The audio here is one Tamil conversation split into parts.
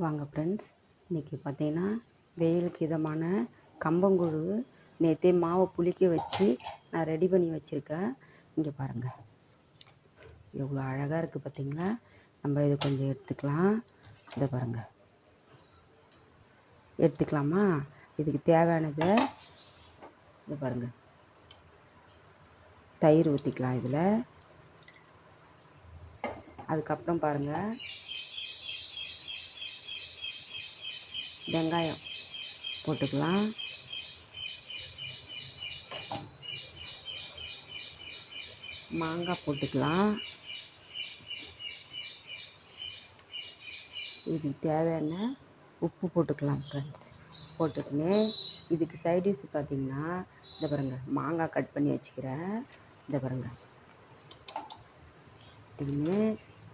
வாங்க ஃப்ரெண்ட்ஸ், இன்றைக்கி பார்த்தீங்கன்னா வெயிலுக்கு இதமான கம்பங்கூழு நேற்றே மாவை புளிக்க வச்சு நான் ரெடி பண்ணி வச்சுருக்கேன். இங்கே பாருங்கள், எவ்வளோ அழகாக இருக்குது பார்த்தீங்களா. நம்ம இது கொஞ்சம் எடுத்துக்கலாம். இதை பாருங்கள், எடுத்துக்கலாமா. இதுக்கு தேவையானதை இதை பாருங்கள், தயிர் ஊற்றிக்கலாம் இதில். அதுக்கப்புறம் பாருங்கள், வெங்காயம் போட்டுக்கலாம். மாங்காய் போட்டுக்கலாம். இதுக்கு தேவையான உப்பு போட்டுக்கலாம் ஃப்ரெண்ட்ஸ். போட்டுக்கின்னு இதுக்கு சைடிஷ் பார்த்திங்கன்னா இந்த பாருங்கள், மாங்காய் கட் பண்ணி வச்சுக்கிறேன். இந்த பாருங்கள்,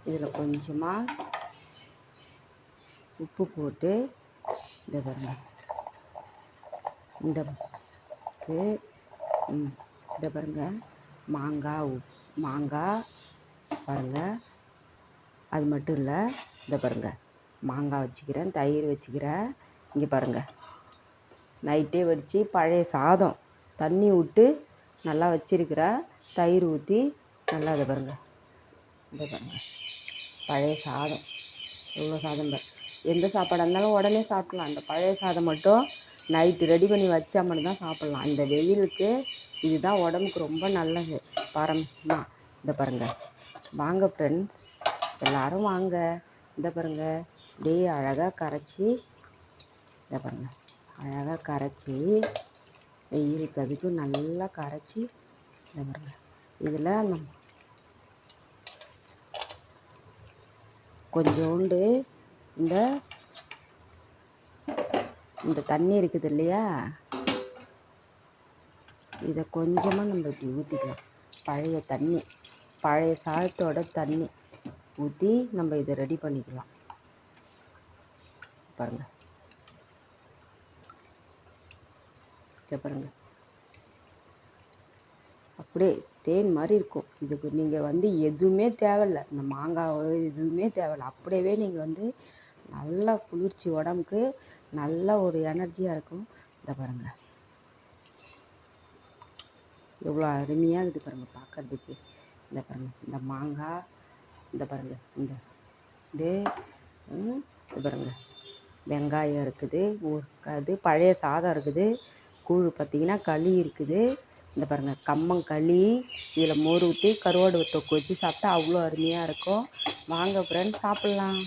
இதில் கொஞ்சமாக உப்பு போட்டு இந்த பாருங்க, இந்த பாருங்க, மாங்காய் பாருங்கள். அது மட்டும் இல்லை, இந்த பாருங்கள், மாங்காய் வச்சுக்கிறேன், தயிர் வச்சுக்கிறேன். இங்கே பாருங்கள், நைட்டே வடித்து பழைய சாதம் தண்ணி விட்டு நல்லா வச்சிருக்கிறேன். தயிர் ஊற்றி நல்லா இதை பாருங்கள், இந்த பாருங்கள், பழைய சாதம். எவ்வளோ சாதம் எந்த சாப்பாடாக இருந்தாலும் உடனே சாப்பிட்லாம். அந்த பழைய சாதம் மட்டும் நைட்டு ரெடி பண்ணி வச்சா மட்டும்தான் சாப்பிட்லாம். இந்த வெயிலுக்கு இதுதான் உடம்புக்கு ரொம்ப நல்லது. பாரம்பரியமாக இந்த பாருங்கள். வாங்க ஃப்ரெண்ட்ஸ், எல்லோரும் வாங்க. இந்த பாருங்கள், அப்படியே அழகாக கரைச்சி, இந்த பாருங்கள், அழகாக கரைச்சி வெயிலுக்கு அதுக்கு நல்லா கரைச்சி, இந்த பாருங்கள், இதில் அந்த கொஞ்சோண்டு இந்த தண்ணி இருக்குது இல்லையா, இதை கொஞ்சமாக நம்ம இப்படி ஊற்றிக்கலாம். பழைய தண்ணி, பழைய சாதத்தோட தண்ணி ஊற்றி நம்ம இதை ரெடி பண்ணிக்கலாம். பாருங்கள், பாருங்கள், அப்படியே தேன் மாதிரி இருக்கும். இதுக்கு நீங்கள் எதுவுமே தேவையில்லை. இந்த மாங்காய் எதுவுமே தேவையில்லை. அப்படியே நீங்கள் நல்லா குளிர்ச்சி, உடம்புக்கு நல்ல ஒரு எனர்ஜியாக இருக்கும். இந்த பாருங்கள், எவ்வளோ அருமையாக இருக்குது பாருங்கள் பார்க்குறதுக்கு. இந்த பாருங்கள், இந்த மாங்காய், இந்த பாருங்கள், இது பாருங்கள், வெங்காயம் இருக்குது, அது பழைய சாதம் இருக்குது, கூழ் பார்த்திங்கன்னா களி இருக்குது. இந்த பாருங்கள், கம்மங்களி, இதில் மோர் ஊற்றி கருவாடு தொக்கு வச்சு சாப்பிட்டா அவ்வளோ அருமையாக இருக்கும். வாங்க ஃப்ரெண்ட்ஸ், சாப்பிட்லாம்.